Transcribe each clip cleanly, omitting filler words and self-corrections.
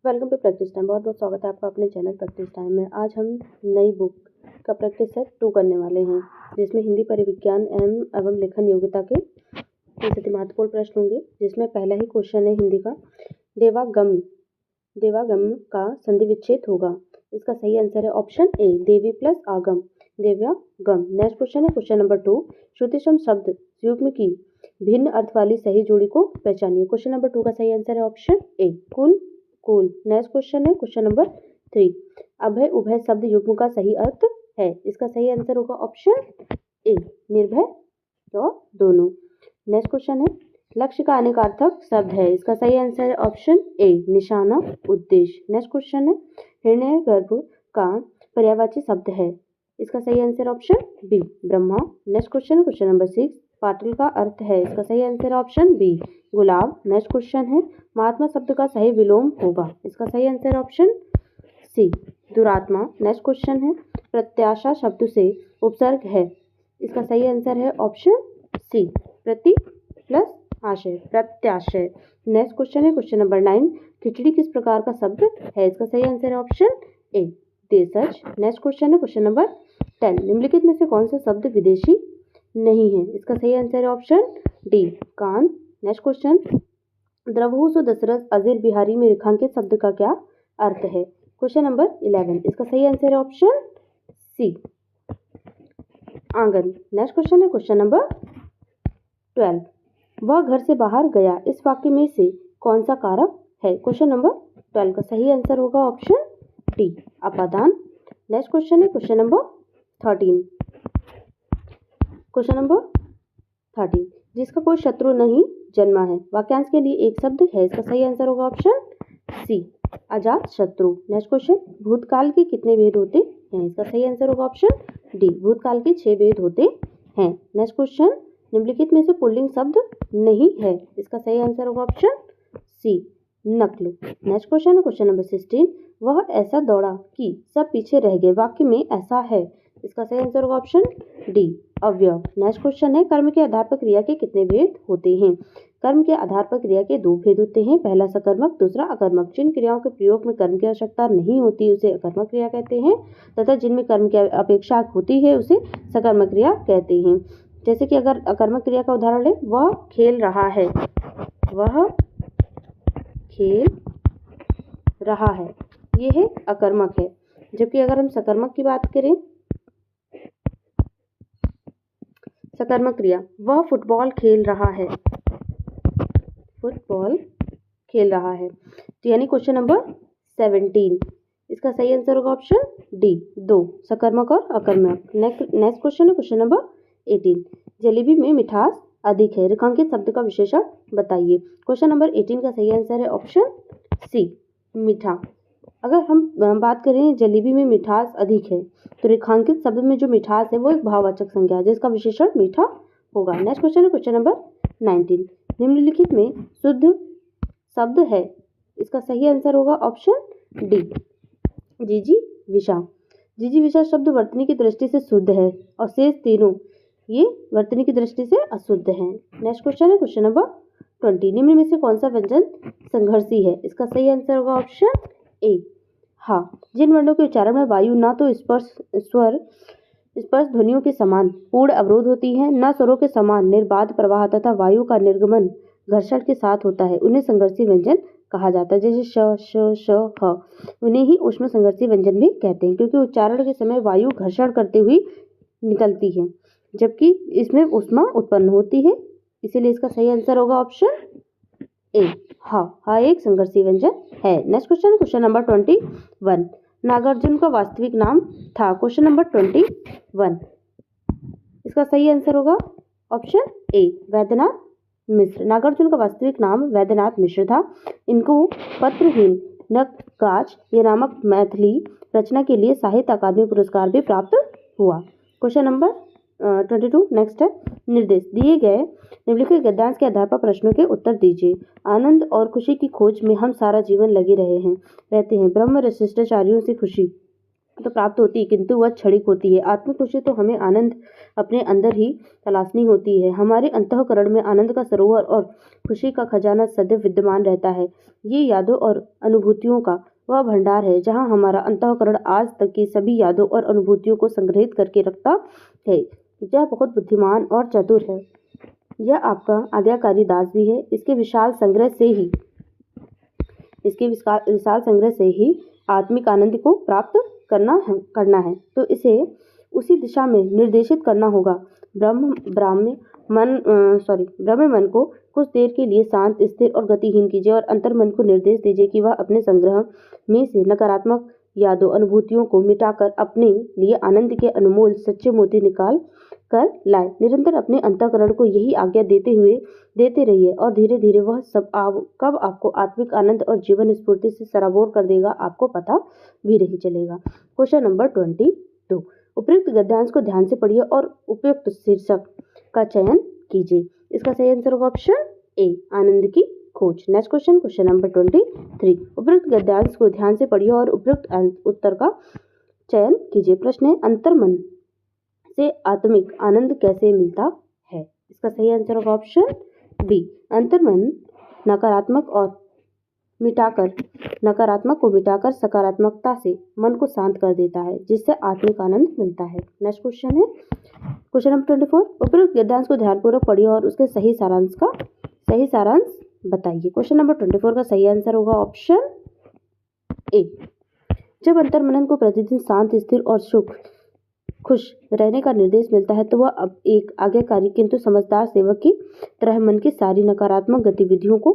Welcome to practice time. बहुत बहुत स्वागत है आपका अपने चैनल प्रैक्टिस टाइम में। आज हम नई बुक का प्रैक्टिस सेट 2 करने वाले हैं, जिसमें हिंदी परिविज्ञान एवं लेखन योग्यता के 30 महत्वपूर्ण प्रश्न होंगे। जिसमें पहला ही क्वेश्चन है हिंदी का, देवागम देवागम का संधि विच्छेद होगा। इसका सही आंसर है ऑप्शन ए, देवी प्लस आगम, देव्यागम। नेक्स्ट क्वेश्चन है क्वेश्चन नंबर 2, श्रुतिसम शब्द युग्म की भिन्न अर्थ वाली सही जोड़ी को पहचानिए। क्वेश्चन नंबर 2 का सही आंसर है ऑप्शन ए, कुल कुल। नेक्स्ट क्वेश्चन है क्वेश्चन नंबर 3, अभय उभय शब्द युग्म का सही अर्थ है। इसका सही आंसर होगा ऑप्शन ए, निर्भय और दोनों। नेक्स्ट क्वेश्चन है, लक्ष्य का अनेकार्थक शब्द है। इसका सही आंसर है ऑप्शन ए, निशाना, उद्देश्य। नेक्स्ट क्वेश्चन है, हिरण्यगर्भ का पर्यायवाची शब्द है। इसका सही answer option B, Brahma. Next question है क्वेश्चन नंबर 6, पाटिल का अर्थ है। इसका सही आंसर ऑप्शन बी, गुलाब। नेक्स्ट क्वेश्चन है, महात्मा शब्द का सही विलोम होगा। इसका सही आंसर ऑप्शन सी, दुरात्मा। नेक्स्ट क्वेश्चन है, प्रत्याशा शब्द से उपसर्ग है। इसका सही आंसर है ऑप्शन सी, प्रति प्लस आशय, प्रत्याशय। नेक्स्ट क्वेश्चन है क्वेश्चन नंबर 9, खिचड़ी किस प्रकार का शब्द है। इसका सही आंसर है ऑप्शन ए, देशज। नेक्स्ट क्वेश्चन है क्वेश्चन नंबर 10, निम्नलिखित में से कौन सा शब्द विदेशी नहीं है। इसका सही आंसर है ऑप्शन डी, कान। नेक्स्ट क्वेश्चन, द्रवहु दशरथ अजीर बिहारी में रेखांकित शब्द का क्या अर्थ है। क्वेश्चन नंबर 11, इसका सही आंसर है ऑप्शन सी, आंगन। नेक्स्ट क्वेश्चन है क्वेश्चन नंबर 12, वह घर से बाहर गया। इस वाक्य में से कौन सा कारक है। क्वेश्चन नंबर 12 का सही आंसर होगा ऑप्शन डी, अपादान। नेक्स्ट क्वेश्चन है क्वेश्चन नंबर 13, क्वेश्चन नंबर 13, जिसका कोई शत्रु नहीं जन्मा है। वाक्यांश के लिए एक शब्द है। इसका सही आंसर होगा ऑप्शन सी, अजात शत्रु। नेक्स्ट क्वेश्चन, भूतकाल के कितने भेद होते हैं। इसका सही आंसर होगा ऑप्शन डी, भूतकाल के 6 भेद होते हैं। नेक्स्ट क्वेश्चन, निम्नलिखित में से पुल्लिंग शब्द नहीं है। इसका सही आंसर होगा ऑप्शन सी, नक्ल। नेक्स्ट क्वेश्चन है क्वेश्चन नंबर 16, वह ऐसा दौड़ा कि सब पीछे रह गए। वाक्य में ऐसा है। इसका सही आंसर होगा ऑप्शन डी, अव्यय। नेक्स्ट क्वेश्चन है, कर्म के आधार पर क्रिया के कितने भेद होते हैं। कर्म के आधार पर क्रिया के 2 भेद होते हैं, पहला सकर्मक, दूसरा अकर्मक। जिन क्रियाओं के प्रयोग में कर्म की आवश्यकता नहीं होती उसे अकर्मक क्रिया कहते हैं, तथा जिनमें कर्म की अपेक्षा होती है उसे सकर्मक क्रिया कहते हैं। जैसे कि अगर अकर्मक क्रिया का उदाहरण ले, वह खेल रहा है, वह खेल रहा है, ये है अकर्मक है। जबकि अगर हम सकर्मक की बात करें, सकर्मक क्रिया, वह फुटबॉल खेल रहा है, फुटबॉल खेल रहा है। तो यानी क्वेश्चन नंबर 17, इसका सही आंसर होगा ऑप्शन डी, 2, सकर्मक और अकर्मक। नेक्स्ट क्वेश्चन है क्वेश्चन नंबर 18, जलेबी में मिठास अधिक है। रेखांकित शब्द का विशेषण बताइए। क्वेश्चन नंबर 18 का सही आंसर है ऑप्शन सी, मीठा। अगर हम बात करें जलेबी में मिठास अधिक है, तो रेखांकित शब्द में जो मिठास है वो एक भाववाचक संज्ञा है, जिसका विशेषण मीठा होगा। नेक्स्ट क्वेश्चन है क्वेश्चन नंबर 19, निम्नलिखित में शुद्ध शब्द है। इसका सही आंसर होगा ऑप्शन डी, जीजी विषा। जीजी विषा शब्द वर्तनी की दृष्टि से शुद्ध है और शेष तीनों ये वर्तनी की दृष्टि से अशुद्ध हैं। नेक्स्ट क्वेश्चन है क्वेश्चन नंबर 20, निम्न में से कौन सा व्यंजन संघर्षी है। इसका सही आंसर होगा ऑप्शन ए, हाँ। जिन वर्णों के उच्चारण में वायु ना तो स्पर्श ध्वनियों के समान पूर्ण अवरोध होती है, न स्वरों के समान निर्बाध प्रवाह, तथा वायु का निर्गमन घर्षण के साथ होता है, उन्हें संघर्षी व्यंजन कहा जाता है। जैसे श, श, श, ह, उन्हें ही ऊष्म संघर्षी व्यंजन भी कहते हैं, क्योंकि उच्चारण के समय वायु घर्षण करते हुए निकलती है, जबकि इसमें ऊष्मा उत्पन्न होती है। इसीलिए इसका सही आंसर होगा ऑप्शन ए, हाँ एक संघर्षी व्यंजन है। नेक्स्ट क्वेश्चन, क्वेश्चन नंबर 21, नागार्जुन का वास्तविक नाम था। क्वेश्चन नंबर 21, इसका सही आंसर होगा ऑप्शन ए, वैद्यनाथ मिश्र। नागार्जुन का वास्तविक नाम वैद्यनाथ मिश्र था। इनको पत्रहीन नटगाच ये नामक मैथिली रचना के लिए साहित्य अकादमी पुरस्कार भी प्राप्त हुआ। क्वेश्चन नंबर 22, नेक्स्ट है, निर्देश दिए गए निम्नलिखित गद्यांश के आधार पर प्रश्नों के उत्तर दीजिए। आनंद और खुशी की खोज में हम सारा जीवन लगे रहते हैं। ब्रह्म शिष्टाचार्यों से खुशी तो प्राप्त होती है, किंतु वह क्षणिक होती है। आत्मिक खुशी तो हमें आनंद अपने अंदर ही तलाशनी होती है। हमारे अंतःकरण में आनंद का सरोवर और खुशी का खजाना सदैव विद्यमान रहता है। ये यादों और अनुभूतियों का वह भंडार है जहाँ हमारा अंतःकरण आज तक की सभी यादों और अनुभूतियों को संग्रहित करके रखता है। यह बहुत बुद्धिमान और चतुर है। यह आपका आज्ञाकारी दास भी है। इसके विशाल संग्रह से ही आत्मिक आनंद को प्राप्त करना है तो इसे उसी दिशा में निर्देशित करना होगा। ब्राह्म मन को कुछ देर के लिए शांत, स्थिर और गतिहीन कीजिए और अंतर्मन को निर्देश दीजिए कि वह अपने संग्रह में से नकारात्मक यादों, अनुभूतियों को मिटाकर अपने लिए आनंद के अनमोल सच्चे मोती निकाल कर लाए। निरंतर अपने अंतःकरण को यही आज्ञा देते रहिए और धीरे धीरे वह सब कब आपको आत्मिक आनंद और जीवन स्फूर्ति से सराबोर कर देगा, आपको पता भी नहीं चलेगा। Question number 22। उपयुक्त गद्यांश को ध्यान से पढ़िए और उपयुक्त शीर्षक का चयन कीजिए। इसका सही आंसर होगा ऑप्शन ए, आनंद की खोज। Next question number 23। उपयुक्त गद्यांश को ध्यान से पढ़िए और उपयुक्त उत्तर का चयन कीजिए। प्रश्न है, अंतर्मन से आत्मिक आनंद कैसे मिलता है? इसका सही आंसर होगा ऑप्शन बी, अंतर्मन नकारात्मक को मिटाकर सकारात्मकता से मन को शांत कर देता है, जिससे आत्मिक आनंद मिलता है। नेक्स्ट क्वेश्चन है क्वेश्चन नंबर 24। उपयुक्त गद्यांश को ध्यानपूर्वक पढ़िए और उसके सही सारांश बताइए। क्वेश्चन नंबर 24 का सही आंसर होगा ऑप्शन ए। जब अंतर्मन को प्रतिदिन शांत, स्थिर और खुश रहने का निर्देश मिलता है तो वह अब एक आज्ञाकारी किंतु समझदार सेवक की तरह मन की सारी नकारात्मक गतिविधियों को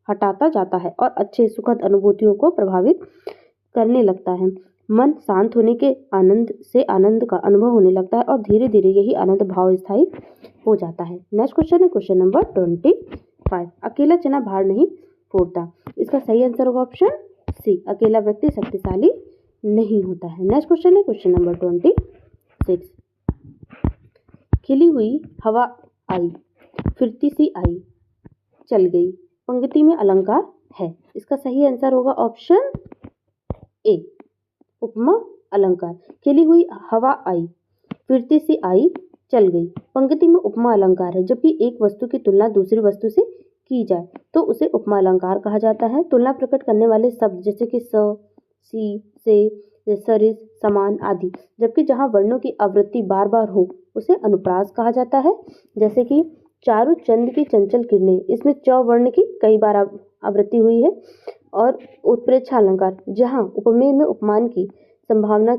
हटाता जाता है और अच्छे सुखद अनुभूतियों को प्रभावित करने लगता है। मन शांत होने के आनंद का अनुभव होने लगता है और धीरे धीरे यही आनंद भाव स्थायी हो जाता है। नेक्स्ट क्वेश्चन है क्वेश्चन नंबर 25। अकेला चना भार नहीं फोड़ता। इसका सही आंसर होगा ऑप्शन सी, अकेला व्यक्ति शक्तिशाली नहीं होता है। नेक्स्ट क्वेश्चन है क्वेश्चन नंबर 26। खिली हुई हवा आई, फिरती सी आई, चल गई, पंक्ति में अलंकार है। इसका सही आंसर होगा ऑप्शन ए, उपमा अलंकार। खिली हुई हवा आई, फिरती सी आई, चल गई, पंक्ति में उपमा अलंकार है। जबकि एक वस्तु की तुलना दूसरी वस्तु से की जाए तो उसे उपमा अलंकार कहा जाता है। तुलना प्रकट करने वाले शब्द जैसे कि स, सी, से, सरिस, समान आदि। जबकि जहाँ वर्णों की आवृत्ति बार बार हो उसे अनुप्रास कहा जाता है। जैसे कि चारु चंद की चंचल किरणें, इसमें च वर्ण की कई बार आवृत्ति हुई है। और उत्प्रेक्षा अलंकार, जहाँ उपमेय में उपमान की संभावना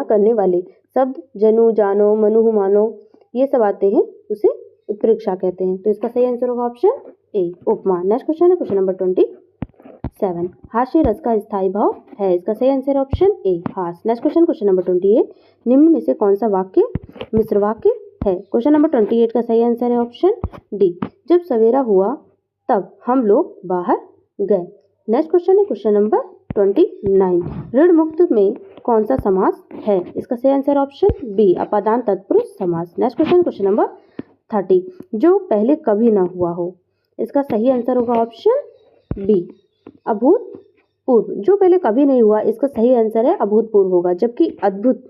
करने वाले शब्द जनु, जानो, मनु, मानो ये सब आते हैं, उसे उत्प्रेक्षा कहते हैं। तो इसका सही आंसर होगा ऑप्शन ए, उपमा। नेक्स्ट क्वेश्चन है क्वेश्चन नंबर 27। हास्य रस का स्थायी भाव है। इसका सही आंसर है ऑप्शन ए, हास। Next question number 28। निम्न में से कौन सा वाक्य मिश्र वाक्य है? क्वेश्चन नंबर 28 का सही आंसर है ऑप्शन डी, जब सवेरा हुआ तब हम लोग बाहर गए। नेक्स्ट क्वेश्चन है क्वेश्चन नंबर 29। ऋण मुक्त में कौन सा समास है? इसका सही आंसर ऑप्शन बी, अपादान तत्पुरुष समास। Next question number 30। जो पहले कभी ना हुआ हो। इसका सही आंसर होगा ऑप्शन बी, अभूतपूर्व। जो पहले कभी नहीं हुआ, इसका सही आंसर है अभूतपूर्व होगा। जबकि अद्भुत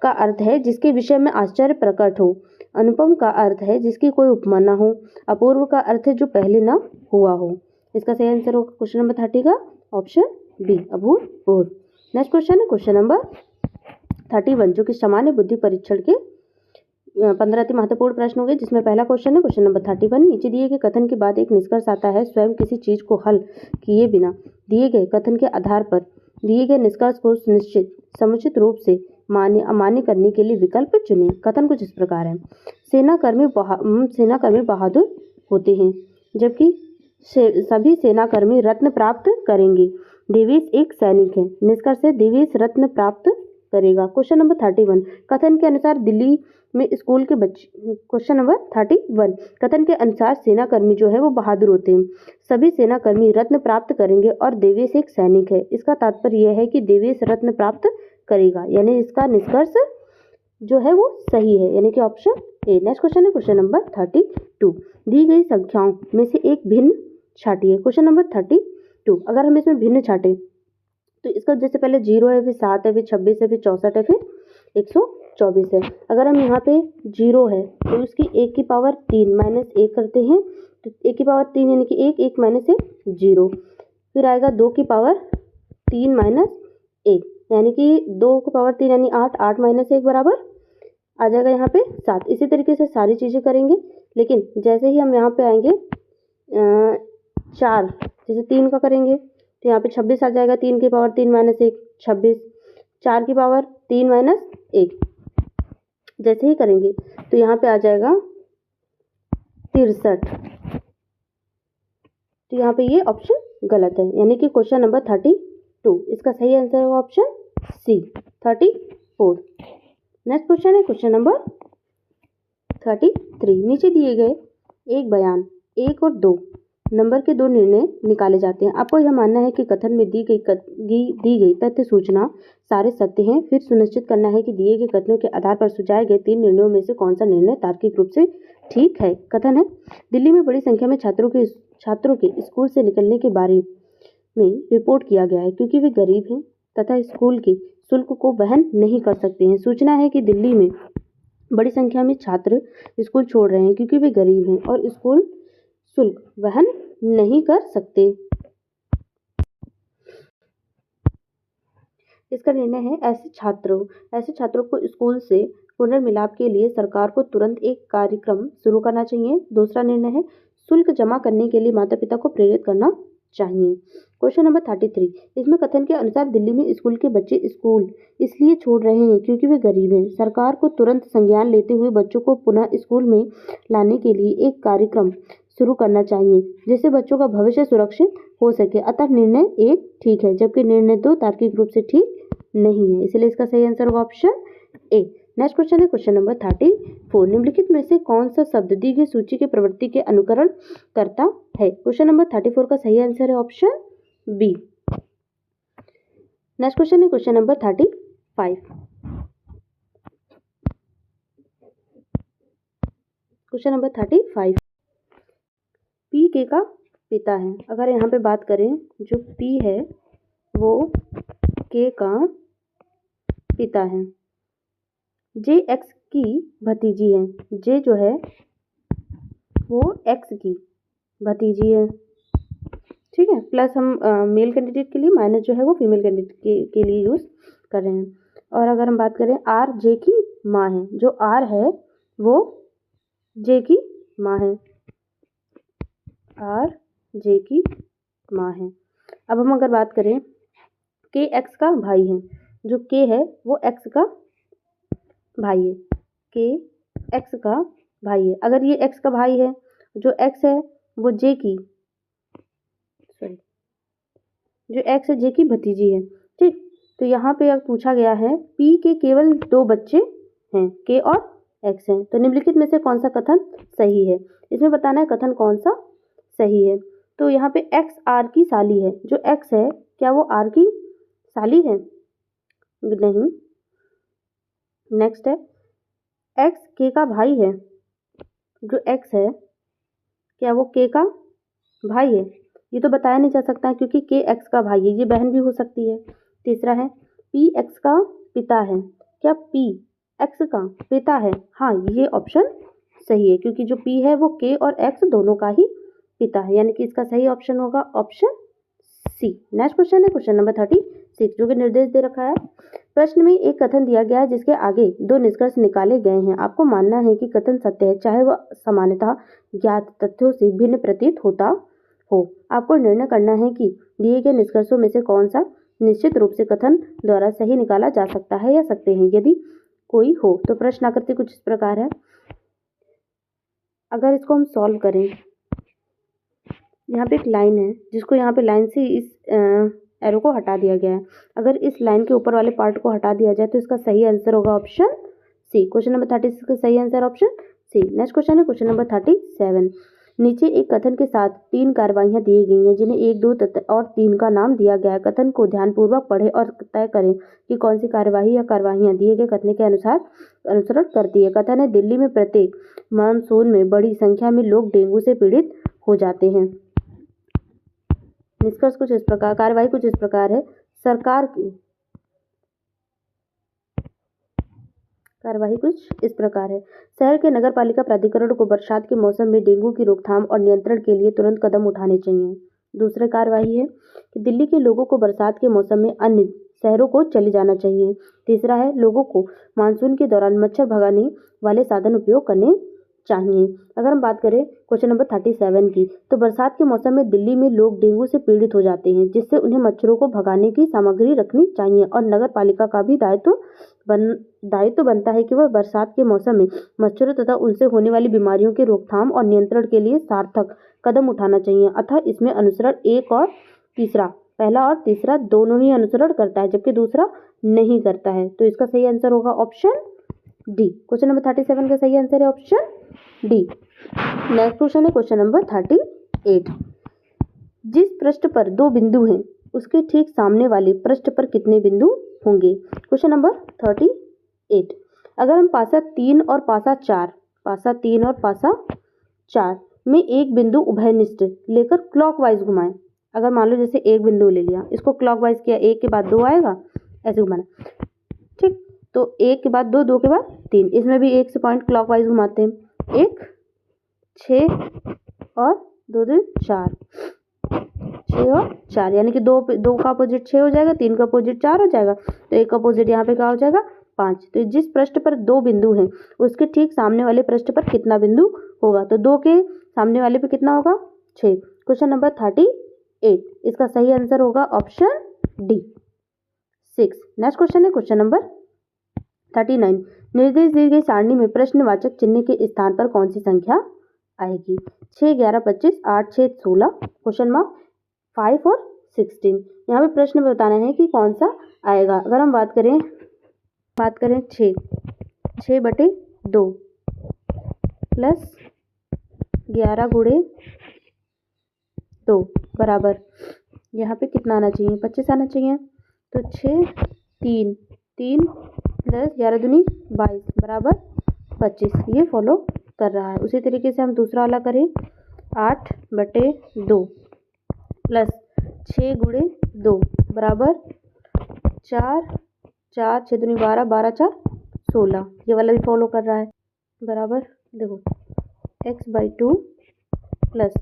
का अर्थ है जिसके विषय में आश्चर्य प्रकट हो। अनुपम का अर्थ है जिसकी कोई उपमा न हो। अपूर्व का अर्थ है जो पहले न हुआ हो। इसका सही आंसर होगा क्वेश्चन नंबर 30 का ऑप्शन बी, अभूतपूर्व। नेक्स्ट क्वेश्चन है क्वेश्चन नंबर 31, जो कि सामान्य बुद्धि परीक्षण के 15 महत्वपूर्ण प्रश्न होंगे, जिसमें पहला क्वेश्चन है क्वेश्चन नंबर 31। नीचे दिए गए कथन के बाद एक निष्कर्ष आता है। स्वयं किसी चीज को हल किए बिना दिए गए कथन के आधार पर दिए गए निष्कर्ष को समुचित रूप से अमान्य करने के लिए विकल्प चुनें। कथन कुछ इस प्रकार है। सेनाकर्मी बहादुर होते हैं, जबकि सभी सेनाकर्मी रत्न प्राप्त करेंगे। देवेश एक सैनिक है। निष्कर्ष है देवेश रत्न प्राप्त करेगा। Question number 31। कथन के अनुसार दिल्ली में स्कूल के बच्चे। Question number 31। कथन के अनुसार सेनाकर्मी जो है वो बहादुर होते हैं, सभी सेनाकर्मी रत्न प्राप्त करेंगे और देवेश एक सैनिक है। इसका तात्पर्य यह है कि देवेश रत्न प्राप्त करेगा, यानी इसका निष्कर्ष जो है वो सही है, यानी कि ऑप्शन ए। नेक्स्ट क्वेश्चन है क्वेश्चन नंबर 32। दी गई संख्याओं में से एक भिन्न छाटिए। Question number 32। अगर हम इसमें भिन्न छाटें तो इसका जैसे पहले 0 है, फिर 7 है, फिर 26 है, फिर 64 है, फिर 124 है। अगर हम यहाँ पे 0 है तो इसकी 1 की पावर 3 माइनस 1 करते हैं, तो 1 की पावर 3 यानी कि 1 माइनस 1 0। फिर आएगा 2 की पावर 3 माइनस 1 यानी कि 2 की पावर 3 यानी 8 माइनस 1 बराबर आ जाएगा यहाँ पे 7। इसी तरीके से सारी चीज़ें करेंगे, लेकिन जैसे ही हम यहाँ पे आएंगे 4 जैसे 3 का करेंगे तो यहाँ पे 26 आ जाएगा। 3 की पावर 3 माइनस 1 26, 4 की पावर 3 माइनस 1 जैसे ही करेंगे तो यहाँ पे आ जाएगा 63। तो यहाँ पे ये ऑप्शन गलत है, यानी कि क्वेश्चन नंबर 32 इसका सही आंसर होगा ऑप्शन सी 34। नेक्स्ट क्वेश्चन है क्वेश्चन नंबर 33। नीचे दिए गए एक बयान 1 और 2 नंबर के 2 निर्णय निकाले जाते हैं। आपको यह मानना है कि कथन में दी गई तथ्य सूचना सारे सत्य हैं। फिर सुनिश्चित करना है कि दिए गए कथनों के आधार पर सुझाए गए 3 निर्णयों में से कौन सा निर्णय तार्किक रूप से ठीक है। कथन है, दिल्ली में बड़ी संख्या में छात्रों के स्कूल से निकलने के बारे में रिपोर्ट किया गया है क्योंकि वे गरीब हैं तथा स्कूल के शुल्क को वहन नहीं कर सकते हैं। सूचना है कि दिल्ली में बड़ी संख्या में छात्र स्कूल छोड़ रहे हैं क्योंकि वे गरीब हैं और स्कूल शुल्क वहन नहीं कर सकते। इसका निर्णय है ऐसे छात्रों को स्कूल से पुनर्मिलाप के लिए सरकार को तुरंत एक कार्यक्रम शुरू करना चाहिए। दूसरा निर्णय है शुल्क जमा करने के लिए माता पिता को प्रेरित करना चाहिए। Question number 33। इसमें कथन के अनुसार दिल्ली में स्कूल के बच्चे स्कूल इसलिए छोड़ रहे हैं क्योंकि वे गरीब हैं। सरकार को तुरंत संज्ञान लेते हुए बच्चों को पुनः स्कूल में लाने के लिए एक कार्यक्रम शुरू करना चाहिए जिससे बच्चों का भविष्य सुरक्षित हो सके। अतः निर्णय 1 ठीक है, जबकि निर्णय 2 तार्किक रूप से ठीक नहीं है, इसलिए इसका सही आंसर होगा ऑप्शन ए। नेक्स्ट क्वेश्चन है क्वेश्चन नंबर 34। निम्नलिखित में से कौन सा शब्द दी गई सूची के प्रवृत्ति के अनुकरण करता है। क्वेश्चन नंबर 34 का सही आंसर है ऑप्शन बी। नेक्स्ट क्वेश्चन है question number 35। Question number 35 P के का पिता है। अगर यहाँ पे बात करें जो पी है वो के का पिता है। जे एक्स की भतीजी है। जे जो है वो एक्स की भतीजी है, ठीक है। प्लस हम मेल कैंडिडेट के लिए, माइनस जो है वो फीमेल कैंडिडेट के लिए यूज़ कर रहे हैं। और अगर हम बात करें आर जे की माँ है, जो आर है वो जे की माँ है, आर जे की माँ है। अब हम अगर बात करें के एक्स का भाई है, जो के है वो एक्स का भाई है, के एक्स का भाई है। अगर ये एक्स का भाई है, जो एक्स है वो जे की जो एक्स है जे की भतीजी है, ठीक। तो यहाँ पे पूछा गया है पी के केवल 2 बच्चे हैं, के और एक्स हैं, तो निम्नलिखित में से कौन सा कथन सही है। इसमें बताना है कथन कौन सा सही है। तो यहाँ पे एक्स आर की साली है। जो एक्स है क्या वो आर की साली है? नहीं। नेक्स्ट है एक्स के का भाई है। जो एक्स है क्या वो के का भाई है? ये तो बताया नहीं जा सकता क्योंकि के एक्स का भाई है, ये बहन भी हो सकती है। तीसरा है पी एक्स का पिता है। क्या पी एक्स का पिता है? हाँ, ये ऑप्शन सही है क्योंकि जो पी है वो के और एक्स दोनों का ही पिता है, यानी कि इसका सही ऑप्शन होगा ऑप्शन सी। नेक्स्ट क्वेश्चन है क्वेश्चन नंबर 36 जो कि निर्देश दे रखा है। प्रश्न में एक कथन दिया गया है जिसके आगे 2 निष्कर्ष निकाले गए हैं। आपको मानना है कि कथन सत्य है चाहे वह सामान्यतः ज्ञात तथ्यों से भिन्न प्रतीत होता हो। आपको निर्णय करना है कि दिए गए निष्कर्षों में से कौन सा निश्चित रूप से कथन द्वारा सही निकाला जा सकता है या सकते हैं। यदि कोई हो तो प्रश्न आकृति कुछ इस प्रकार है। अगर इसको हम सॉल्व करें, यहाँ पे एक लाइन है जिसको यहाँ पे लाइन से इस एरो को हटा दिया गया है। अगर इस लाइन के ऊपर वाले पार्ट को हटा दिया जाए तो इसका सही आंसर होगा ऑप्शन सी। क्वेश्चन नंबर 36 का सही answer option C. Next question है क्वेश्चन नंबर 37। नीचे एक कथन के साथ 3 कार्रवाइयाँ दी गई हैं जिन्हें 1, 2 और 3 का नाम दिया गया है। कथन को ध्यानपूर्वक पढ़ें और तय करें कि कौन सी कार्यवाही या कार्रवाइयाँ दिए गए कथन के अनुसार अनुसरण करती है। कथन है दिल्ली में प्रत्येक मानसून में बड़ी संख्या में लोग डेंगू से पीड़ित हो जाते हैं। निष्कर्ष कुछ इस प्रकार, कार्यवाही कुछ इस प्रकार है। सरकार की कार्यवाही कुछ इस प्रकार है। शहर के नगर पालिका प्राधिकरण को बरसात के मौसम में डेंगू की रोकथाम और नियंत्रण के लिए तुरंत कदम उठाने चाहिए। दूसरी कार्यवाही है कि दिल्ली के लोगों को बरसात के मौसम में अन्य शहरों को चले जाना चाहिए। तीसरा है लोगों को मानसून के दौरान मच्छर भगाने वाले साधन उपयोग करने चाहिए। अगर हम बात करें क्वेश्चन नंबर 37 की, तो बरसात के मौसम में दिल्ली में लोग डेंगू से पीड़ित हो जाते हैं, जिससे उन्हें मच्छरों को भगाने की सामग्री रखनी चाहिए और नगर पालिका का भी दायित्व बनता है कि वह बरसात के मौसम में मच्छरों तथा उनसे होने वाली बीमारियों के रोकथाम और नियंत्रण के लिए सार्थक कदम उठाना चाहिए। अतः इसमें अनुसरण पहला और तीसरा दोनों ही अनुसरण करता है, जबकि दूसरा नहीं करता है। तो इसका सही आंसर होगा ऑप्शन डी। क्वेश्चन नंबर 37 का सही आंसर है ऑप्शन डी। नेक्स्ट क्वेश्चन है क्वेश्चन नंबर 38। जिस पृष्ठ पर 2 बिंदु हैं उसके ठीक सामने वाले पृष्ठ पर कितने बिंदु होंगे? Question number 38। अगर हम पासा 3 और पासा 4 में एक बिंदु उभयनिष्ठ लेकर क्लॉकवाइज घुमाएं। अगर मान लो जैसे एक बिंदु ले लिया, इसको क्लॉकवाइज किया, एक के बाद 2 आएगा, ऐसे घुमाना, ठीक। तो एक के बाद 2, 2 के बाद 3, इसमें भी एक से पॉइंट क्लॉकवाइज घुमाते हैं। 1 6 और 2 2 4, 6 और 4, यानी कि 2 का अपोजिट 6 हो जाएगा, 3 का अपोजिट 4 हो जाएगा, तो एक का अपोजिट यहाँ पे क्या हो जाएगा 5। तो जिस पृष्ठ पर 2 बिंदु हैं उसके ठीक सामने वाले पृष्ठ पर कितना बिंदु होगा? तो 2 के सामने वाले पे कितना होगा? 6। क्वेश्चन नंबर 38, इसका सही आंसर होगा ऑप्शन डी 6। नेक्स्ट क्वेश्चन है क्वेश्चन नंबर 39। निर्देश दी गई सारणी में प्रश्नवाचक चिन्ह के स्थान पर कौन सी संख्या आएगी? 6 11 25 8 6 16, क्वेश्चन मार्क 5 और 16। यहाँ पे प्रश्न में बताना है कि कौन सा आएगा। अगर हम बात करें 6/2 प्लस 11 गुणे 2 बराबर, यहाँ पे कितना आना चाहिए? 25 आना चाहिए। तो 6 3 3 प्लस 11 दूनी 22 बराबर 25, ये फॉलो कर रहा है। उसी तरीके से हम दूसरा वाला करें 8/2 प्लस 6 गुणे 2 बराबर 4 4 6 दूनी 12 12 4 16, ये वाला भी फॉलो कर रहा है। बराबर देखो x/2 प्लस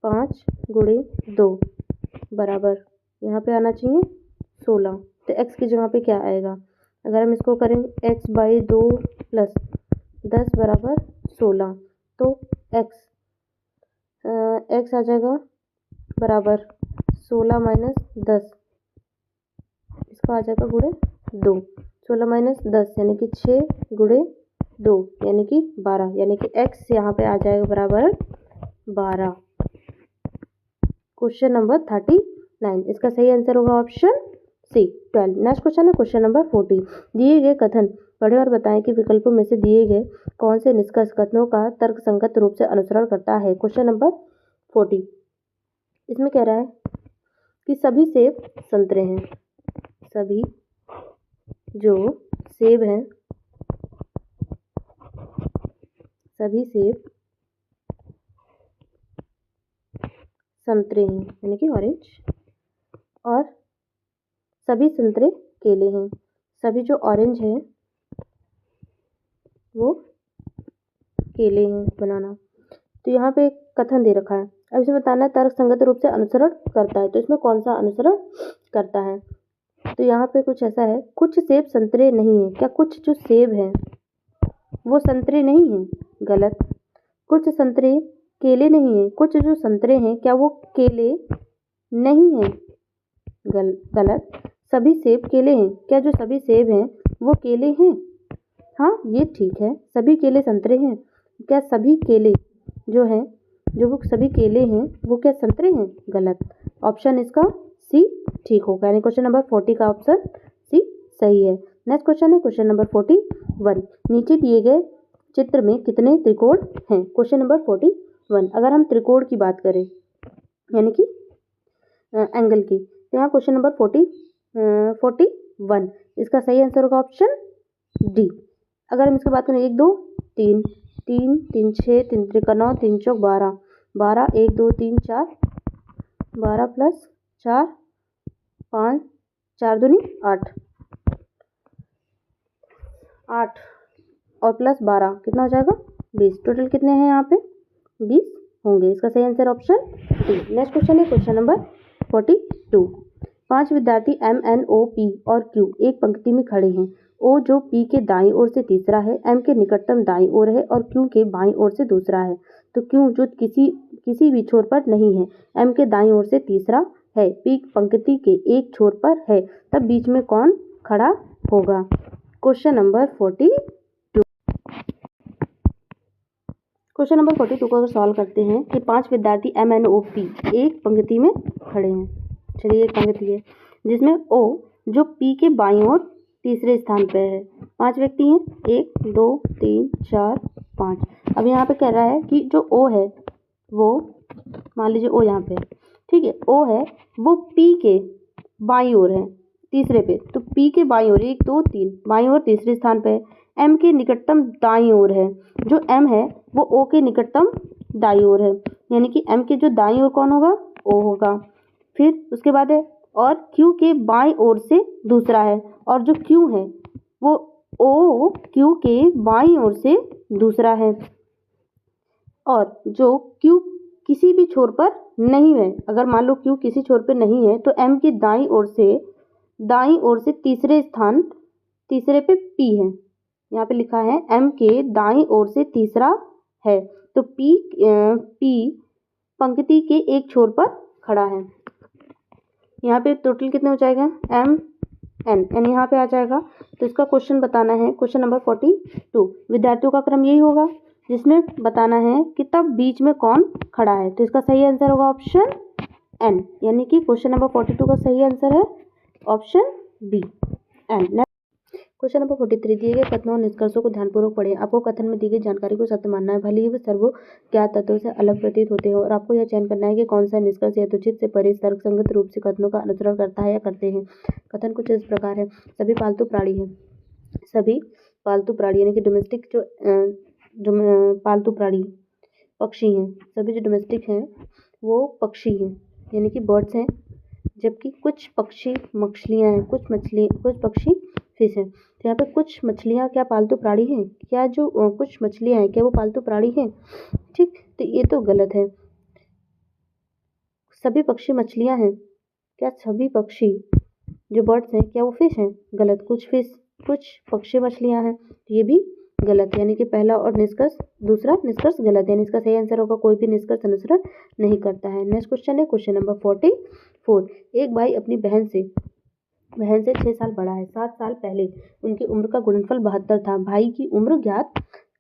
5 गुणे 2 बराबर, यहाँ पे आना चाहिए 16। तो x की जगह पे क्या आएगा? अगर हम इसको करें x/2 प्लस 10 बराबर 16, तो x आ जाएगा बराबर 16 माइनस 10, इसका आ जाएगा गुणे 2। 16 माइनस 10 यानी कि 6 गुणे 2 यानी कि 12, यानी कि x यहाँ पे आ जाएगा बराबर 12। क्वेश्चन नंबर 39, इसका सही आंसर होगा ऑप्शन सी 12। नेक्स्ट क्वेश्चन है क्वेश्चन नंबर 40। दिए गए कथन पढ़ें और बताएं कि विकल्पों में से दिए गए कौन से निष्कर्ष कथनों का तर्कसंगत रूप से अनुसरण करता है? क्वेश्चन नंबर 40, इसमें कह रहा है कि सभी सेब संतरे हैं। सभी जो सेब हैं, सभी सेब संतरे हैं, यानी कि ऑरेंज, और सभी संतरे केले हैं। सभी जो ऑरेंज हैं वो केले हैं, बनाना। तो यहाँ पे एक कथन दे रखा है, अब इसे बताना है तर्क संगत रूप से अनुसरण करता है, तो इसमें कौन सा अनुसरण करता है? तो यहाँ पे कुछ ऐसा है, कुछ सेब संतरे नहीं है। क्या कुछ जो सेब हैं वो संतरे नहीं हैं? गलत। कुछ संतरे केले नहीं हैं। कुछ जो संतरे हैं क्या वो केले नहीं हैं? गलत। सभी सेब केले हैं। क्या जो सभी सेब हैं वो केले हैं? हाँ, ये ठीक है, सभी केले संतरे हैं। क्या सभी केले जो हैं, जो वो सभी केले हैं वो क्या संतरे हैं? गलत। ऑप्शन इसका सी ठीक होगा, यानी क्वेश्चन नंबर 40 का ऑप्शन सी सही है। नेक्स्ट क्वेश्चन है क्वेश्चन नंबर 41। नीचे दिए गए चित्र में कितने त्रिकोण हैं? Question number 41। अगर हम त्रिकोण की बात करें यानी कि एंगल की, तो यहाँ क्वेश्चन नंबर 41, इसका सही आंसर होगा ऑप्शन डी। अगर हम इसकी बात करें 1 2 3 3 3 6 3 त्रिका 9 3 चौक 12 12 1 2 3 4 12 प्लस 4 5 4 दूनी 8, 8 और प्लस 12 कितना हो जाएगा 20। टोटल कितने हैं यहाँ पे 20 होंगे। इसका सही answer option D. Next question है क्वेश्चन नंबर 42। 5 विद्यार्थी M, N, O, P और Q एक पंक्ति में खड़े हैं। O जो P के दाईं ओर से तीसरा है, M के निकटतम दाईं ओर है और Q के बाईं ओर से दूसरा है। तो Q जो किसी भी छोर पर नहीं है, M के दाईं ओर से तीसरा है, P पंक्ति के एक छोर पर है, तब बीच में कौन खड़ा होगा। Question number 42। क्वेश्चन नंबर 42 को अगर सॉल्व करते हैं कि 5 विद्यार्थी M, N, O, P एक पंक्ति में खड़े हैं। चलिए एक पंक्ति है जिसमें O जो P के बाईं ओर तीसरे स्थान पे है। 5 व्यक्ति हैं, 1 2 3 4 5। अब यहाँ पे कह रहा है कि जो O है वो मान लीजिए O यहाँ पे, ठीक है, O है वो P के बाईं ओर है तीसरे पे, तो P के बाईं ओर 1 2 3 बाईं ओर तीसरे स्थान पे है। M के निकटतम दाईं ओर है, जो M है वो O के निकटतम दाईं ओर है, यानी कि M के जो दाईं ओर कौन होगा O होगा। फिर उसके बाद है और Q के बाईं ओर से दूसरा है, और जो Q है वो O Q के बाईं ओर से दूसरा है, और जो Q किसी भी छोर पर नहीं है। अगर मान लो Q किसी छोर पर नहीं है तो M के दाईं ओर से तीसरे पे P है। यहाँ पे लिखा है M के दाईं ओर से तीसरा है, तो P पंक्ति के एक छोर पर खड़ा है। यहाँ पे टोटल कितने हो जाएगा M N यहाँ पे आ जाएगा। तो इसका क्वेश्चन बताना है क्वेश्चन नंबर 42। विद्यार्थियों का क्रम यही होगा जिसमें बताना है कि तब बीच में कौन खड़ा है। तो इसका सही आंसर होगा ऑप्शन N, यानी कि क्वेश्चन नंबर 42 का सही आंसर है option B N। Question number 43 दिए गए कथनों और निष्कर्षों को ध्यानपूर्वक पढ़ें। आपको कथन में दी गई जानकारी को सत्य मानना है, भले ही वे सर्वो ज्ञात तत्वों से अलग प्रतीत होते हो, और आपको यह चयन करना है कि कौन सा निष्कर्ष यथोचित से परे तर्कसंगत रूप से कथनों का अनुसरण करता है या करते हैं। कथन कुछ इस प्रकार है। सभी पालतू प्राणी यानी कि डोमेस्टिक जो पालतू प्राणी पक्षी हैं, सभी जो डोमेस्टिक हैं वो पक्षी हैं यानी कि बर्ड्स हैं, जबकि कुछ पक्षी मछलियाँ हैं, कुछ पक्षी फिश हैं। तो यहाँ पे कुछ मछलियाँ क्या पालतू प्राणी हैं, क्या जो कुछ मछलियाँ हैं क्या वो पालतू प्राणी हैं, ठीक, तो ये तो गलत है। सभी पक्षी मछलियाँ हैं, क्या सभी पक्षी जो बर्ड्स हैं क्या वो फिश हैं, गलत। कुछ पक्षी मछलियाँ हैं, ये भी गलत, यानी कि पहला और दूसरा निष्कर्ष गलत है, यानी इसका सही आंसर होगा कोई भी निष्कर्ष अनुसरण नहीं करता है। नेक्स्ट क्वेश्चन है क्वेश्चन नंबर 44। एक भाई अपनी बहन से 6 साल बड़ा है। 7 साल पहले उनकी उम्र का गुणनफल 72 था। भाई की उम्र ज्ञात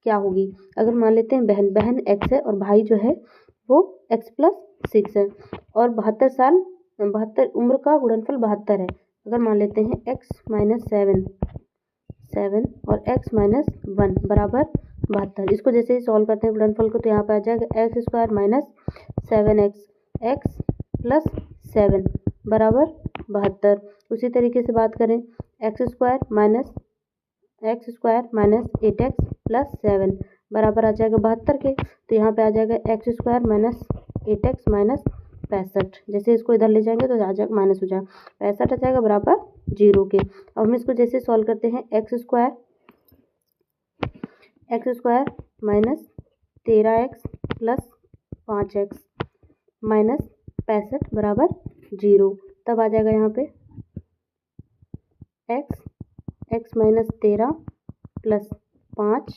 क्या होगी। अगर मान लेते हैं बहन x है और भाई जो है वो x+6 है, और 72 उम्र का गुणनफल 72 है। अगर मान लेते हैं x - 7 और x-1 बराबर 72। इसको जैसे ही सॉल्व करते हैं गुणनफल को, तो यहाँ पे आ जाएगा x² - 7x x + 7 बराबर 72। उसी तरीके से बात करें x² - 8x + 7 बराबर आ जाएगा 72 के, तो यहाँ पे आ जाएगा x² - 8x - 65। जैसे इसको इधर ले जाएंगे तो आ जाएगा माइनस हो जाएगा 65 आ जाएगा बराबर 0 के। अब हम इसको जैसे सॉल्व करते हैं x² - 13x + 5x - 65 बराबर 0, तब आ जाएगा यहाँ पे x - 13 + 5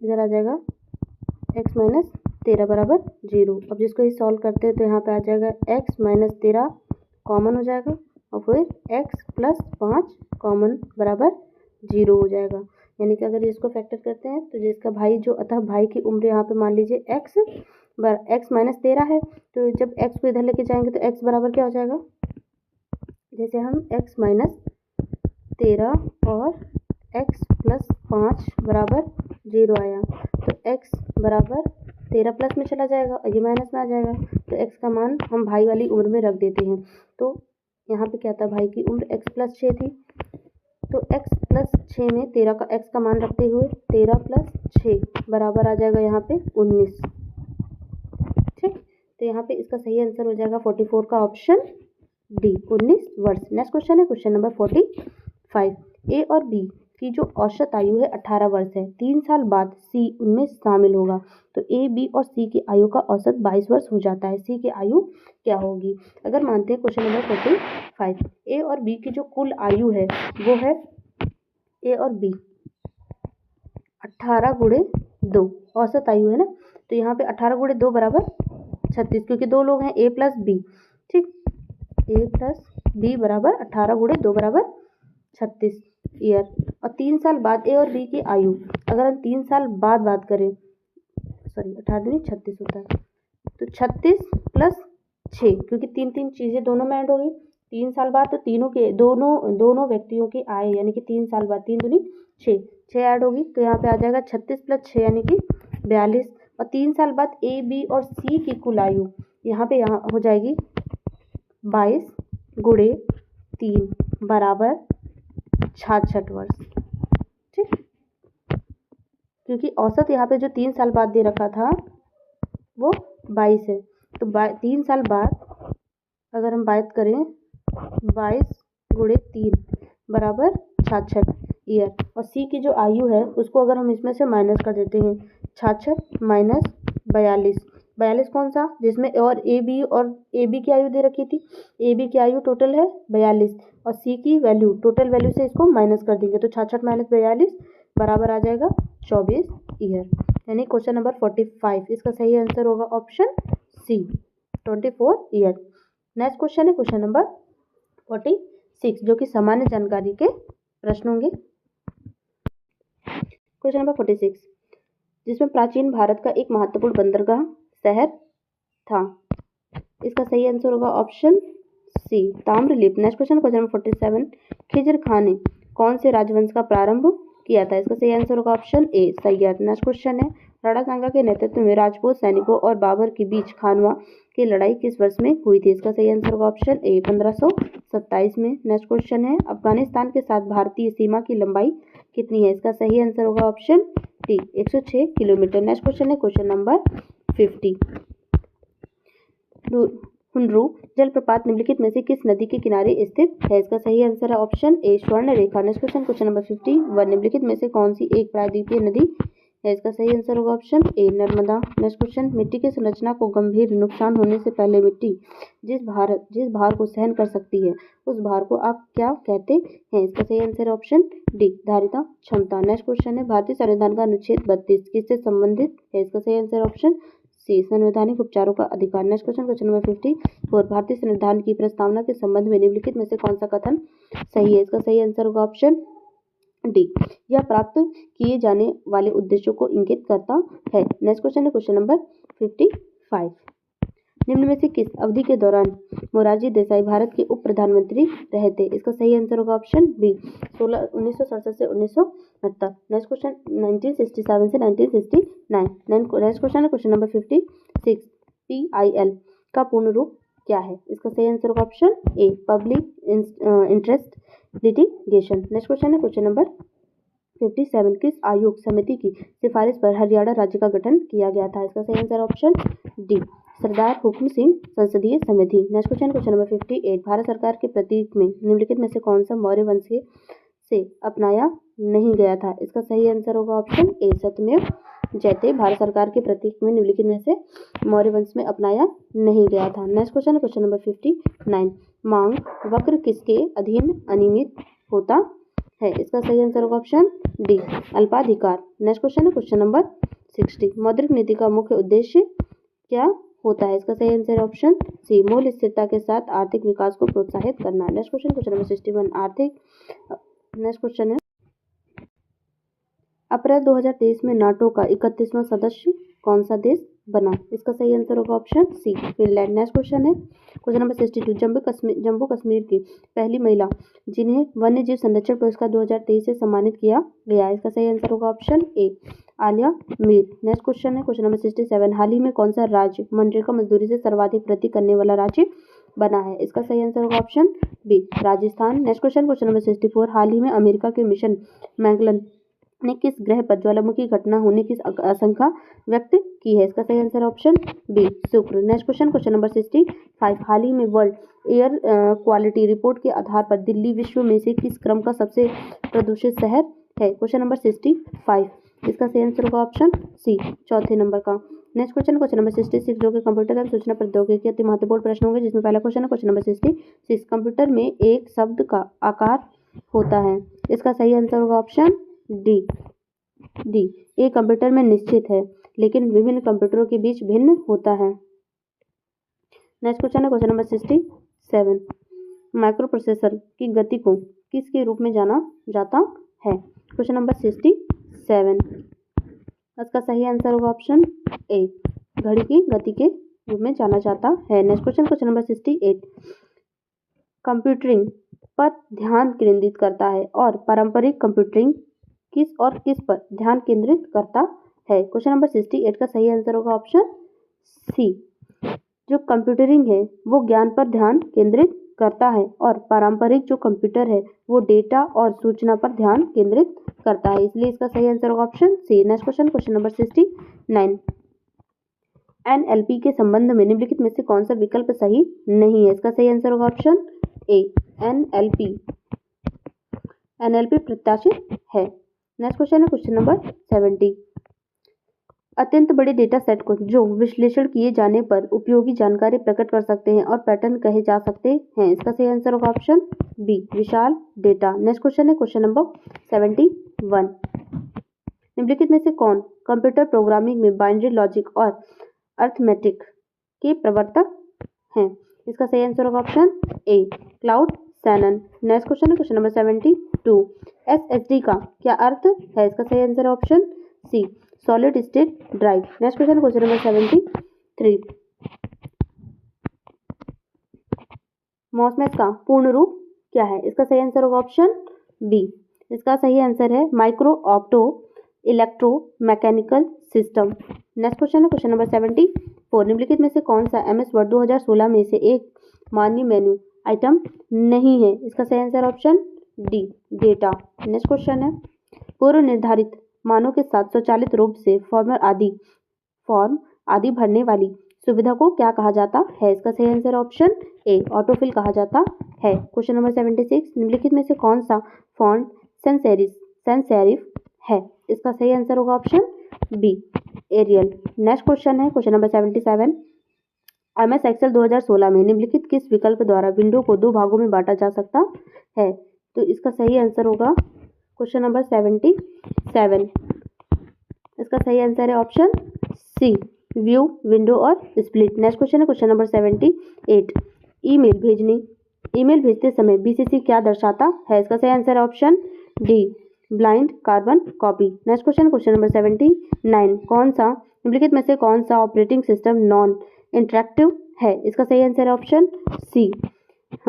इधर आ जाएगा x - 13 बराबर 0। अब जिसको ये सॉल्व करते हैं तो यहाँ पे आ जाएगा x - 13 कॉमन हो जाएगा और फिर x + 5 कॉमन बराबर 0 हो जाएगा। यानी कि अगर इसको फैक्टर करते हैं तो जिसका भाई अतः भाई की उम्र यहाँ पे मान लीजिए x - 13 है, तो जब x को इधर लेके जाएंगे तो x बराबर क्या हो जाएगा, जैसे हम x - 13 और x + 5 बराबर 0 आया, तो x बराबर 13 प्लस में चला जाएगा और ये माइनस में आ जाएगा, तो x का मान हम भाई वाली उम्र में रख देते हैं। तो यहाँ पे क्या था, भाई की उम्र x + 6 थी, तो x + 6 में 13 का x का मान रखते हुए 13 + 6 बराबर आ जाएगा यहाँ पे 19, ठीक। तो यहाँ पे इसका सही आंसर हो जाएगा 44 का ऑप्शन डी 19 वर्ष। नेक्स्ट क्वेश्चन है क्वेश्चन नंबर 45। ए और बी की जो औसत आयु है 18 वर्ष है। 3 साल बाद सी उनमें शामिल होगा तो ए बी और सी की आयु का औसत 22 वर्ष हो जाता है। सी की आयु क्या होगी? अगर मानते हैं क्वेश्चन नंबर 45 ए और बी की जो कुल आयु है वो है ए और बी 18 गुणे 2 औसत आयु है ना, तो यहाँ पे 18 गुणे 2 बराबर 36 क्योंकि दो लोग हैं ए प्लस बी। ठीक, ए प्लस बी बराबर 18 गुणे 2 बराबर 36 ईयर। और 3 साल बाद ए और बी की आयु, अगर हम 3 साल बाद बात करें, सॉरी 18 नहीं 36 होता है, तो 36 प्लस 6 क्योंकि 3 चीज़ें दोनों में ऐड होगी। 3 साल बाद तो तीनों के दोनों व्यक्तियों की आय यानी कि 3 साल बाद 3 दूनी 6 ऐड होगी तो यहाँ पे आ जाएगा 36 प्लस 6 यानी कि 42। और 3 साल बाद ए बी और सी की कुल आयु यहाँ हो जाएगी 22 गुणे 3 बराबर 66 वर्ष। ठीक, क्योंकि औसत यहाँ पे जो 3 साल बाद दे रखा था वो 22 है, तो 3 साल बाद अगर हम बात करें 22 गुणे 3 बराबर 66 ईयर। और सी की जो आयु है उसको अगर हम इसमें से माइनस कर देते हैं, 66 माइनस 42 कौन सा, जिसमें और ए बी की आयु दे रखी थी। ए बी की आयु टोटल है 42 और सी की वैल्यू टोटल वैल्यू से इसको माइनस कर देंगे तो 66 माइनस 42 बराबर आ जाएगा 24 ईयर। यानी क्वेश्चन नंबर 45 इसका सही आंसर होगा option C 24 year. Next question है क्वेश्चन नंबर 46 जो कि सामान्य जानकारी के प्रश्न होंगे। क्वेश्चन नंबर 46 जिसमें प्राचीन भारत का एक महत्वपूर्ण बंदरगाह शहर था। इसका सही आंसर होगा option C Tamralipta. Next question number 47 Khizr Khan ने कौन से राजवंश का प्रारंभ किया था? इसका सही आंसर होगा ऑप्शन ए सैयद। नेक्स्ट क्वेश्चन है राणा सांगा के नेतृत्व में राजपूत सैनिकों और बाबर के बीच खानवा की लड़ाई किस वर्ष में हुई थी? इसका सही आंसर होगा ऑप्शन ए 1527 में। नेक्स्ट क्वेश्चन है अफगानिस्तान के साथ भारतीय सीमा की लंबाई कितनी है? इसका सही आंसर होगा option D 106 kilometre. Next question है क्वेश्चन नंबर 50 हुनरू जलप्रपात निम्नलिखित में से किस नदी के किनारे स्थित है? इसका सही आंसर है ऑप्शन ए स्वर्ण रेखा। नेक्स्ट क्वेश्चन नंबर 51 निम्नलिखित में से कौन सी एक प्रायद्वीपीय नदी है? इसका सही आंसर होगा ऑप्शन ए नर्मदा। नेक्स्ट क्वेश्चन मिट्टी की संरचना को गंभीर नुकसान होने से पहले मिट्टी जिस भार को सहन कर सकती है उस भार को आप क्या कहते हैं? इसका सही आंसर है ऑप्शन डी धारिता क्षमता। नेक्स्ट क्वेश्चन है भारतीय संविधान का अनुच्छेद 32 किससे संबंधित है? इसका सही आंसर ऑप्शन सी संवैधानिक उपचारों का अधिकार। नेक्स्ट क्वेश्चन नंबर 54 भारतीय संविधान की प्रस्तावना के संबंध में निम्नलिखित में से कौन सा कथन सही है? इसका सही आंसर होगा ऑप्शन डी यह प्राप्त किए जाने वाले उद्देश्यों को इंगित करता है। नेक्स्ट क्वेश्चन है क्वेश्चन नंबर 55 निम्न में से किस अवधि के दौरान मोरारजी देसाई भारत के उप प्रधानमंत्री रहे थे? इसका सही आंसर होगा ऑप्शन बी 1967 से 1969। नेक्स्ट क्वेश्चन 1967 से 1969। नेक्स्ट क्वेश्चन है क्वेश्चन नंबर 56 PIL का पूर्ण रूप क्या है? इसका सही आंसर होगा option a public interest litigation. Next question है क्वेश्चन नंबर 57 किस आयोग समिति की सिफारिश पर हरियाणा राज्य का गठन किया गया था? इसका सही आंसर ऑप्शन डी सरदार हुक्म सिंह संसदीय समिति। नेक्स्ट क्वेश्चन नंबर 58 भारत सरकार के प्रतीक में निम्नलिखित में से कौन सा मौर्य वंश से अपनाया नहीं गया था? इसका सही आंसर होगा ऑप्शन ए सत्यमेव जयते भारत सरकार के प्रतीक में निम्नलिखित में से मौर्य वंश में अपनाया नहीं गया था। नेक्स्ट क्वेश्चन है क्वेश्चन नंबर 59 मांग वक्र किसके अधीन अनियमित होता है? इसका सही आंसर होगा ऑप्शन डी अल्पाधिकार। नेक्स्ट क्वेश्चन है क्वेश्चन नंबर 60 मौद्रिक नीति का मुख्य उद्देश्य क्या होता है? इसका सही आंसर है ऑप्शन सी मूल्य स्थिरता के साथ आर्थिक विकास को प्रोत्साहित करना। नेक्स्ट क्वेश्चन नंबर 61 आर्थिक। नेक्स्ट क्वेश्चन है अप्रैल 2023 में नाटो का 31वां सदस्य कौन सा देश बना? इसका सही आंसर होगा option C Finland. Next question है क्वेश्चन नंबर 62 जम्मू कश्मीर की पहली महिला जिन्हें वन्य जीव संरक्षण पुरस्कार 2023 से सम्मानित किया गया। इसका सही आंसर होगा ऑप्शन ए आलिया मीर। नेक्स्ट क्वेश्चन है क्वेश्चन नंबर 67 हाल ही में कौन सा राज्य मनरेगा मजदूरी से सर्वाधिक वृद्धि करने वाला राज्य बना है? इसका सही आंसर होगा option B Rajasthan. Next question number 64 हाल ही में अमेरिका के मिशन मैगलन ने किस ग्रह पर ज्वालामुखी घटना होने की आशंका व्यक्त की है? इसका सही आंसर ऑप्शन बी शुक्र। Next question number 65। हाल ही में वर्ल्ड एयर क्वालिटी रिपोर्ट के आधार पर दिल्ली विश्व में से किस क्रम का सबसे प्रदूषित शहर है? Question number 65। इसका सही आंसर होगा ऑप्शन सी, चौथे नंबर का। नेक्स्ट क्वेश्चन नंबर 66, जो कि कंप्यूटर एवं सूचना प्रौद्योगिकी अति महत्वपूर्ण प्रश्न होंगे, जिसमें पहला क्वेश्चन है क्वेश्चन नंबर 66। कंप्यूटर में एक शब्द का आकार होता है? इसका सही आंसर होगा ऑप्शन डी। एक कंप्यूटर में निश्चित है, लेकिन विभिन्न कंप्यूटरों के बीच भिन्न होता है। नेक्स्ट क्वेश्चन है क्वेश्चन नंबर 67। माइक्रो प्रोसेसर की गति को किसके रूप में जाना जाता है? Question number 67। इसका सही आंसर होगा ऑप्शन ए, घड़ी की गति के रूप में जाना जाता है। Next question number 68। कंप्यूटरिंग पर ध्यान केंद्रित करता है और पारंपरिक कंप्यूटरिंग किस पर ध्यान केंद्रित करता है? क्वेश्चन नंबर 68 का सही आंसर होगा ऑप्शन सी। जो कंप्यूटरिंग है वो ज्ञान पर ध्यान केंद्रित करता है और पारंपरिक जो कंप्यूटर है वो डेटा और सूचना पर ध्यान केंद्रित करता है, इसलिए इसका सही आंसर होगा option C. Next question number 69। NLP के संबंध में निम्नलिखित में से कौन सा विकल्प सही नहीं है? इसका सही आंसर होगा ऑप्शन ए, एनएलपी प्रत्याशित है। नेक्स्ट क्वेश्चन है क्वेश्चन नंबर 70। अत्यंत बड़े डेटा सेट को जो विश्लेषण किए जाने पर उपयोगी जानकारी प्रकट कर सकते हैं और पैटर्न कहे जा सकते हैं, इसका सही आंसर होगा ऑप्शन बी, विशाल डेटा। नेक्स्ट क्वेश्चन है क्वेश्चन नंबर 71। निम्नलिखित में से कौन कंप्यूटर प्रोग्रामिंग में बाइनरी लॉजिक और अर्थमेटिक के प्रवर्तक हैं? इसका सही आंसर होगा option A, Claude Shannon. Next question है क्वेश्चन नंबर 72। एसएसडी का क्या अर्थ है? इसका सही answer option C, solid state drive. Next question number 73। मॉसमेस का पूर्ण रूप क्या है? इसका सही आंसर होगा ऑप्शन बी। इसका सही आंसर है micro opto electro mechanical system. Next question है क्वेश्चन नंबर 74। निम्नलिखित में से कौन सा एमएस वर्ड 2016 में से एक मान्य मेन्यू आइटम नहीं है? इसका सही answer option D, data. Next question है पूर्व निर्धारित मानों के साथ स्वचालित रूप से फॉर्म आदि भरने वाली सुविधा को क्या कहा जाता है? इसका सही आंसर ऑप्शन ए, ऑटोफिल कहा जाता है। Question number 76। निम्नलिखित में से कौन सा फॉन्ट सैंस सेरिफ है? इसका सही आंसर होगा option B, Arial. Next question है क्वेश्चन नंबर 77। एमएस एक्सेल 2016 में निम्नलिखित किस विकल्प द्वारा विंडो को दो भागों में बांटा जा सकता है? तो इसका सही आंसर होगा क्वेश्चन नंबर 77। इसका सही आंसर है ऑप्शन सी, व्यू, विंडो और स्प्लिट। नेक्स्ट क्वेश्चन है क्वेश्चन नंबर 78। ईमेल भेजते समय बीसीसी क्या दर्शाता है? इसका सही आंसर है option D, blind carbon copy. Next question number 79। निम्नलिखित में से कौन सा ऑपरेटिंग सिस्टम नॉन इंटरैक्टिव है? इसका सही आंसर है option C,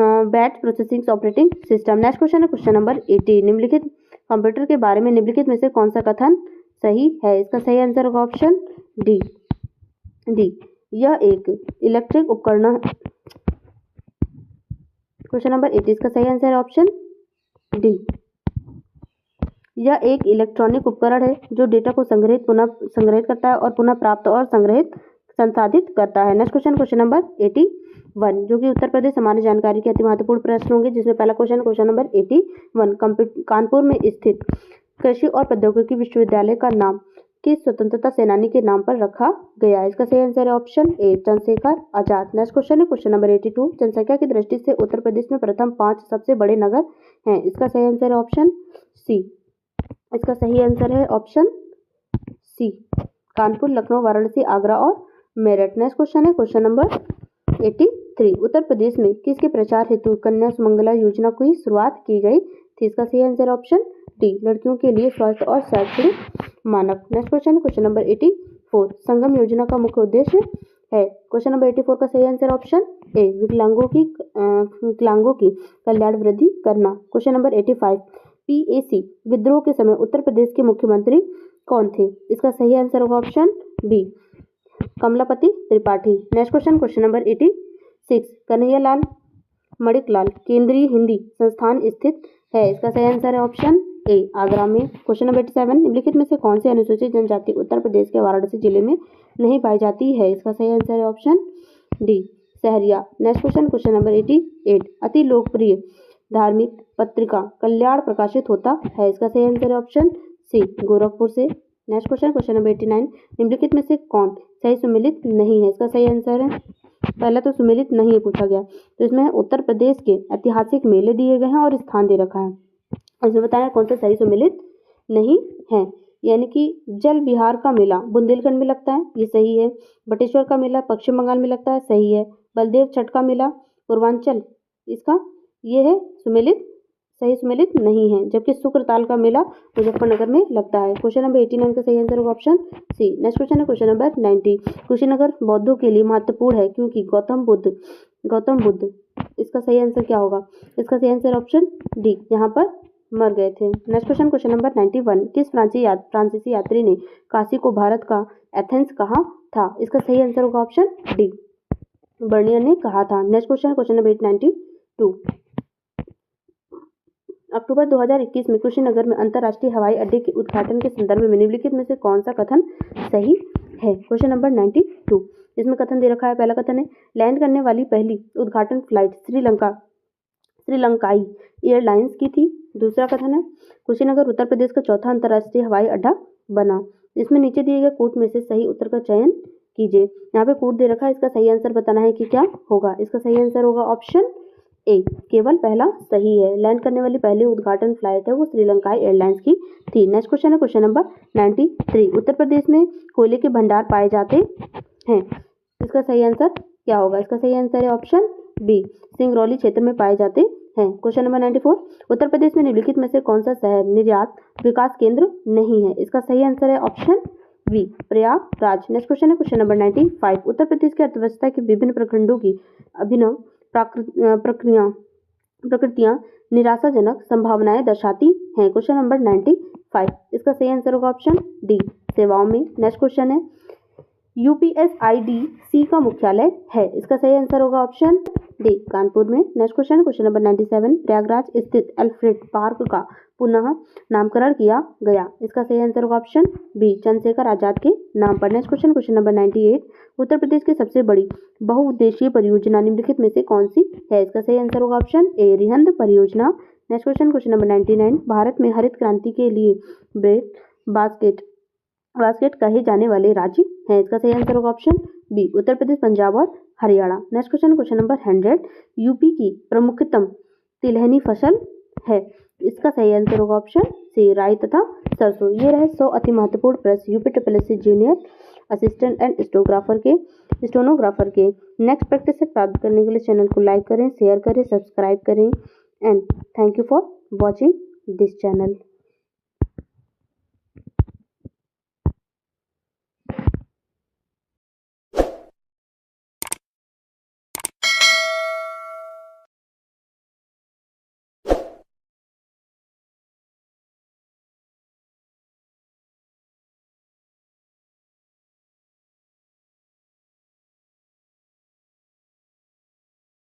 batch processing operating system. Next question है क्वेश्चन नंबर 80। निम्नलिखित कंप्यूटर के बारे में निम्नलिखित में से कौन सा कथन सही है? इसका सही आंसर होगा ऑप्शन डी, यह एक इलेक्ट्रिक उपकरण है। Question number 80। इसका सही आंसर है ऑप्शन डी, यह एक इलेक्ट्रॉनिक उपकरण है जो डेटा को पुनः संग्रहित करता है और पुनः प्राप्त और संसाधित करता है। नेक्स्ट क्वेश्चन नंबर 81, जो कि उत्तर प्रदेश सामान्य जानकारी के अति महत्वपूर्ण प्रश्न होंगे, जिसमें पहला क्वेश्चन नंबर 81। कानपुर में स्थित कृषि और प्रौद्योगिकी विश्वविद्यालय का नाम किस स्वतंत्रता सेनानी के नाम पर रखा गया? इसका सही आंसर है option A, Chandrashekhar Azad. Next question है क्वेश्चन नंबर 82। जनसंख्या की दृष्टि से उत्तर प्रदेश में प्रथम 5 सबसे बड़े नगर हैं। इसका सही आंसर है ऑप्शन सी। इसका सही आंसर है ऑप्शन सी, कानपुर, लखनऊ, वाराणसी, आगरा और मेरठ। नेक्स्ट क्वेश्चन है क्वेश्चन नंबर 83। उत्तर प्रदेश में किसके प्रचार हेतु कन्या सुमंगला योजना की शुरुआत की गई थी? इसका सही आंसर ऑप्शन डी, लड़कियों के लिए स्वास्थ्य और शैक्षणिक मानक। Next question number 84। संगम योजना का मुख्य उद्देश्य है? क्वेश्चन नंबर 84 का सही आंसर ऑप्शन ए, विकलांगों की कल्याण वृद्धि करना। Question number 85। पीएसी विद्रोह के समय उत्तर प्रदेश के मुख्यमंत्री कौन थे? इसका सही आंसर होगा option B, Kamalapati Tripathi. Next question number 86। Kanhaiyalal Maniklal Kendriya Hindi संस्थान स्थित है? इसका सही आंसर है ऑप्शन ए आगरा में। क्वेश्चन नंबर 87 निम्नलिखित में से कौन सी अनुसूचित जनजाति उत्तर प्रदेश के वाराणसी जिले में नहीं पाई जाती है? इसका सही आंसर है option D Sahariya. Next question number 88 अति लोकप्रिय धार्मिक पत्रिका कल्याण प्रकाशित होता है? इसका सही आंसर है ऑप्शन सी गोरखपुर से। नेक्स्ट क्वेश्चन नंबर 89 निम्नलिखित में से कौन सही सुमेलित नहीं है? इसका सही आंसर है, पहला तो सुमेलित नहीं पूछा गया, तो इसमें उत्तर प्रदेश के ऐतिहासिक मेले दिए गए हैं और स्थान दे रखा है। इसमें बताया कौन सा सही सुमेलित नहीं है, यानी कि जल विहार का मेला बुंदेलखंड में लगता है, ये सही है। बटेश्वर का मेला पश्चिम बंगाल में लगता है, सही है। बलदेव छठ का मेला पूर्वांचल, इसका ये है सुमेलित, सही सुमेलित नहीं है। जबकि शुक्रताल का मेला मुजफ्फरनगर में लगता है। क्वेश्चन नंबर 89 का सही आंसर होगा ऑप्शन सी। नेक्स्ट क्वेश्चन है क्वेश्चन नंबर 90 कुशीनगर बौद्धों के लिए महत्वपूर्ण है क्योंकि गौतम बुद्ध इसका सही आंसर क्या होगा? इसका सही आंसर ऑप्शन डी यहाँ पर मर गए थे। नेक्स्ट क्वेश्चन नंबर 91 किस फ्रांसीसी यात्री ने काशी को भारत का एथेंस कहा था? इसका सही आंसर होगा ऑप्शन डी बर्नियर ने कहा था। नेक्स्ट क्वेश्चन नंबर 892 अक्टूबर 2021 में कुशीनगर में अंतर्राष्ट्रीय हवाई अड्डे के उद्घाटन के संदर्भ में निम्नलिखित में से कौन सा कथन सही है? क्वेश्चन नंबर 92 इसमें कथन दे रखा है। पहला कथन है लैंड करने वाली पहली उद्घाटन फ्लाइट श्रीलंकाई एयरलाइंस की थी। दूसरा कथन है कुशीनगर उत्तर प्रदेश का चौथा अंतर्राष्ट्रीय हवाई अड्डा बना। इसमें नीचे दिए गए कोट में से सही उत्तर का चयन कीजिए। यहाँ पे कोट दे रखा है, इसका सही आंसर बताना है कि क्या होगा। इसका सही आंसर होगा ऑप्शन ए केवल पहला सही है। लैंड करने वाली पहली उद्घाटन फ्लाइट है वो श्रीलंकाई एयरलाइंस की थी। नेक्स्ट क्वेश्चन है क्वेश्चन नंबर 93 उत्तर प्रदेश में कोयले के भंडार पाए जाते हैं, इसका सही आंसर क्या होगा? इसका सही आंसर है ऑप्शन बी सिंगरौली क्षेत्र में पाए जाते हैं। क्वेश्चन नंबर 94 उत्तर प्रदेश में निम्नलिखित में से कौन सा शहर निर्यात विकास केंद्र नहीं है? इसका सही आंसर है option B Prayagraj. Next question है क्वेश्चन नंबर 95 उत्तर प्रदेश की अर्थव्यवस्था के विभिन्न प्रखंडों की अभिनव प्रकृतियां निराशाजनक संभावनाएं दर्शाती हैं। क्वेश्चन नंबर 95 इसका सही आंसर होगा ऑप्शन डी सेवाओं में। नेक्स्ट क्वेश्चन है UPSIDC का मुख्यालय है, इसका सही आंसर होगा ऑप्शन डी कानपुर में। नेक्स्ट क्वेश्चन नंबर 97 प्रयागराज स्थित एल्फ्रेड पार्क का पुनः नामकरण किया गया, इसका सही आंसर होगा ऑप्शन बी चंद्रशेखर आजाद के नाम पर। नेक्स्ट क्वेश्चन नंबर 98 उत्तर प्रदेश की सबसे बड़ी बहुउद्देशीय परियोजना निम्नलिखित में से कौन सी है? इसका सही आंसर होगा ऑप्शन ए रिहंद परियोजना। नेक्स्ट क्वेश्चन नंबर 99 भारत में हरित क्रांति के लिए ब्रेड बास्केट कहे जाने वाले राज्य हैं, इसका सही आंसर होगा ऑप्शन बी उत्तर प्रदेश पंजाब और Haryana. Next question number 100 UP की प्रमुखतम तिलहनी फसल है, इसका सही आंसर होगा ऑप्शन सी राई तथा सरसों। ये रहे 100 अति महत्वपूर्ण प्रश्न UPSSC junior assistant and stenographer के। नेक्स्ट प्रैक्टिस से प्राप्त करने के लिए चैनल को लाइक करें, शेयर करें, सब्सक्राइब करें and thank you for watching this channel.